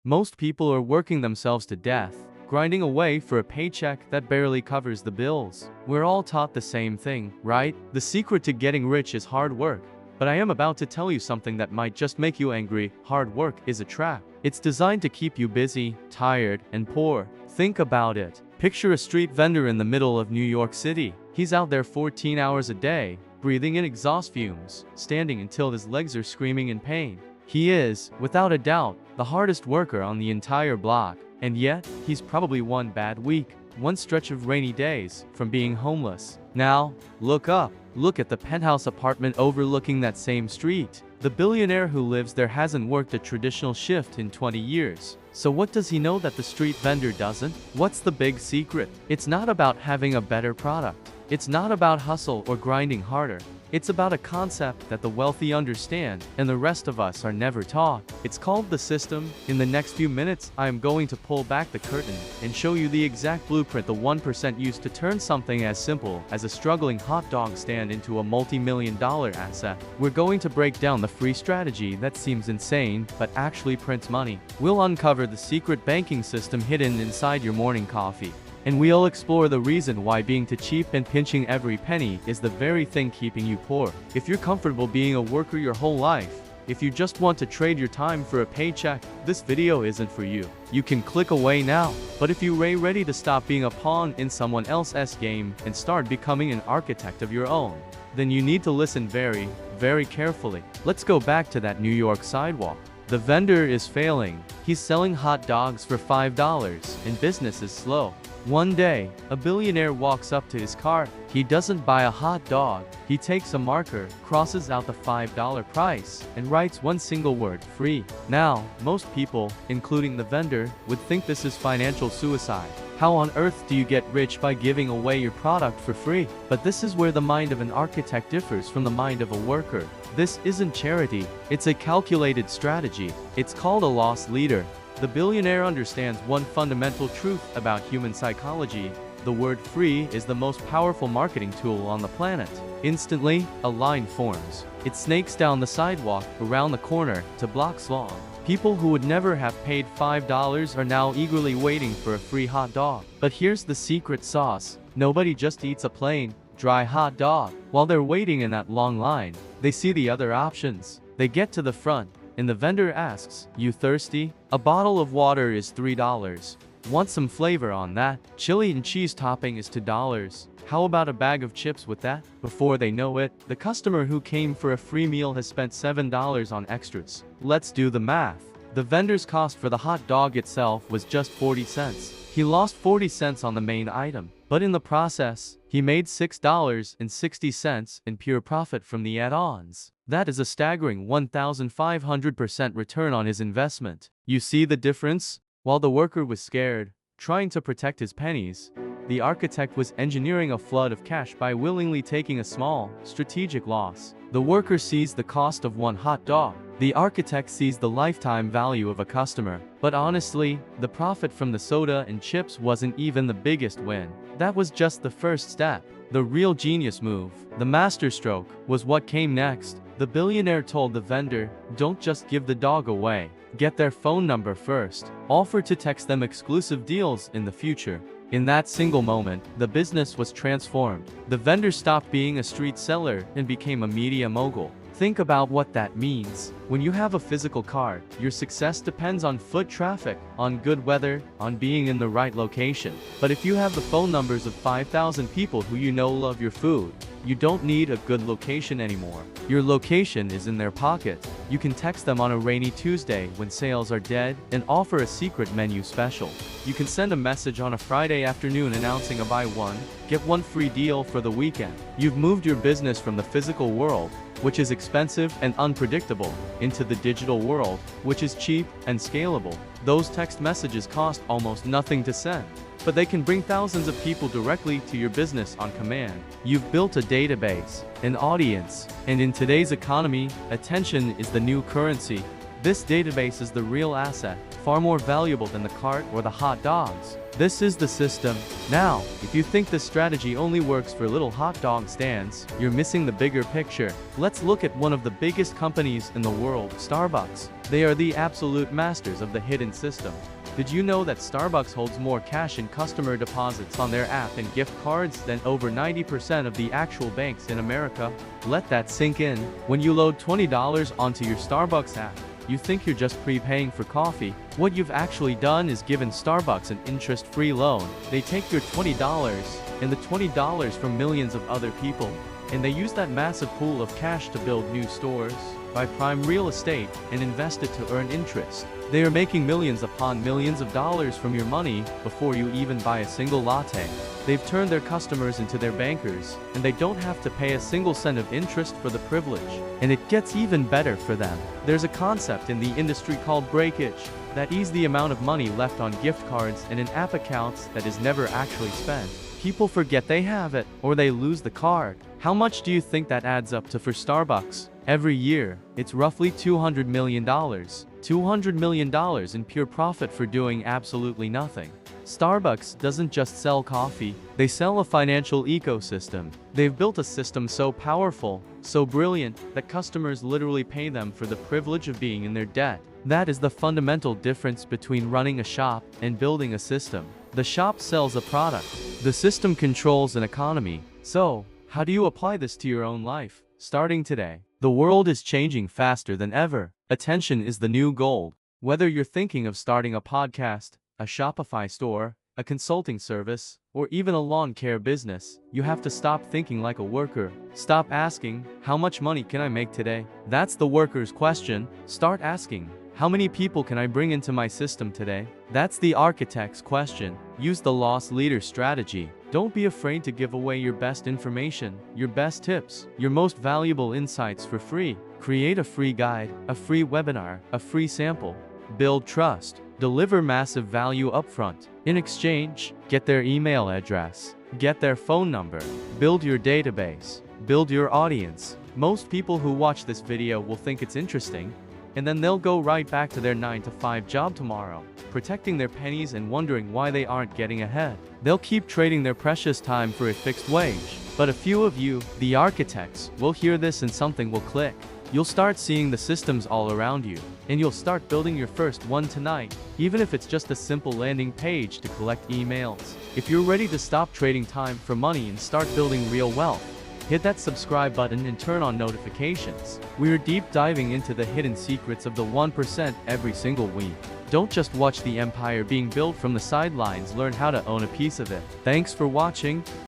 Most people are working themselves to death, grinding away for a paycheck that barely covers the bills. We're all taught the same thing, right? The secret to getting rich is hard work. But I am about to tell you something that might just make you angry. Hard work is a trap. It's designed to keep you busy, tired, and poor. Think about it. Picture a street vendor in the middle of New York City. He's out there 14 hours a day, breathing in exhaust fumes, standing until his legs are screaming in pain. He is, without a doubt, the hardest worker on the entire block. And yet, he's probably one bad week, one stretch of rainy days, from being homeless. Now, look up. Look at the penthouse apartment overlooking that same street. The billionaire who lives there hasn't worked a traditional shift in 20 years. So what does he know that the street vendor doesn't? What's the big secret? It's not about having a better product. It's not about hustle or grinding harder. It's about a concept that the wealthy understand and the rest of us are never taught. It's called the system. In the next few minutes, I am going to pull back the curtain and show you the exact blueprint the 1% used to turn something as simple as a struggling hot dog stand into a multi-million-dollar asset. We're going to break down the free strategy that seems insane but actually prints money. We'll uncover the secret banking system hidden inside your morning coffee. And we'll explore the reason why being too cheap and pinching every penny is the very thing keeping you poor. If you're comfortable being a worker your whole life, if you just want to trade your time for a paycheck, this video isn't for you. You can click away now. But if you're ready to stop being a pawn in someone else's game and start becoming an architect of your own, then you need to listen very, very carefully. Let's go back to that New York sidewalk. The vendor is failing. He's selling hot dogs for $5 and business is slow. One day, a billionaire walks up to his cart. He doesn't buy a hot dog. He takes a marker, crosses out the $5 price, and writes one single word, free. Now, most people, including the vendor, would think this is financial suicide. How on earth do you get rich by giving away your product for free? But this is where the mind of an architect differs from the mind of a worker. This isn't charity, it's a calculated strategy. It's called a loss leader. The billionaire understands one fundamental truth about human psychology. The word free is the most powerful marketing tool on the planet. Instantly, a line forms. It snakes down the sidewalk, around the corner, to blocks long. People who would never have paid $5 are now eagerly waiting for a free hot dog. But here's the secret sauce. Nobody just eats a plain, dry hot dog. While they're waiting in that long line, they see the other options. They get to the front, and the vendor asks, "You thirsty? A bottle of water is $3. Want some flavor on that? Chili and cheese topping is $2. How about a bag of chips with that?" Before they know it, the customer who came for a free meal has spent $7 on extras. Let's do the math. The vendor's cost for the hot dog itself was just 40 cents. He lost 40 cents on the main item, but in the process, he made $6.60 in pure profit from the add-ons. That is a staggering 1,500% return on his investment. You see the difference? While the worker was scared, trying to protect his pennies, the architect was engineering a flood of cash by willingly taking a small, strategic loss. The worker sees the cost of one hot dog. The architect sees the lifetime value of a customer. But honestly, the profit from the soda and chips wasn't even the biggest win. That was just the first step. The real genius move, the masterstroke, was what came next. The billionaire told the vendor, "Don't just give the dog away. Get their phone number first. Offer to text them exclusive deals in the future." In that single moment, the business was transformed. The vendor stopped being a street seller and became a media mogul. Think about what that means. When you have a physical card, your success depends on foot traffic, on good weather, on being in the right location. But if you have the phone numbers of 5,000 people who you know love your food, you don't need a good location anymore. Your location is in their pocket. You can text them on a rainy Tuesday when sales are dead and offer a secret menu special. You can send a message on a Friday afternoon announcing a buy one, get one free deal for the weekend. You've moved your business from the physical world, which is expensive and unpredictable, into the digital world, which is cheap and scalable. Those text messages cost almost nothing to send, but they can bring thousands of people directly to your business on command. You've built a database, an audience, and in today's economy, attention is the new currency. This database is the real asset, far more valuable than the cart or the hot dogs. This is the system. Now, if you think this strategy only works for little hot dog stands, you're missing the bigger picture. Let's look at one of the biggest companies in the world, Starbucks. They are the absolute masters of the hidden system. Did you know that Starbucks holds more cash in customer deposits on their app and gift cards than over 90% of the actual banks in America? Let that sink in. When you load $20 onto your Starbucks app, you think you're just prepaying for coffee. What you've actually done is given Starbucks an interest-free loan. They take your $20 and the $20 from millions of other people, and they use that massive pool of cash to build new stores, buy prime real estate, and invest it to earn interest. They are making millions upon millions of dollars from your money before you even buy a single latte. They've turned their customers into their bankers, and they don't have to pay a single cent of interest for the privilege. And it gets even better for them. There's a concept in the industry called breakage, that is the amount of money left on gift cards and in app accounts that is never actually spent. People forget they have it, or they lose the card. How much do you think that adds up to for Starbucks? Every year, it's roughly $200 million. $200 million in pure profit for doing absolutely nothing. Starbucks doesn't just sell coffee, they sell a financial ecosystem. They've built a system so powerful, so brilliant, that customers literally pay them for the privilege of being in their debt. That is the fundamental difference between running a shop and building a system. The shop sells a product. The system controls an economy. So, how do you apply this to your own life? Starting today, the world is changing faster than ever. Attention is the new gold. Whether you're thinking of starting a podcast, a Shopify store, a consulting service, or even a lawn care business, you have to stop thinking like a worker. Stop asking, how much money can I make today? That's the worker's question. Start asking, how many people can I bring into my system today? That's the architect's question. Use the loss leader strategy. Don't be afraid to give away your best information, your best tips, your most valuable insights for free. Create a free guide, a free webinar, a free sample. Build trust. Deliver massive value upfront. In exchange, get their email address, get their phone number, build your database, build your audience. Most people who watch this video will think it's interesting, and then they'll go right back to their 9-to-5 job tomorrow, protecting their pennies and wondering why they aren't getting ahead. They'll keep trading their precious time for a fixed wage. But a few of you, the architects, will hear this and something will click. You'll start seeing the systems all around you, and you'll start building your first one tonight, even if it's just a simple landing page to collect emails. If you're ready to stop trading time for money and start building real wealth, hit that subscribe button and turn on notifications. We're deep diving into the hidden secrets of the 1% every single week. Don't just watch the empire being built from the sidelines, learn how to own a piece of it. Thanks for watching.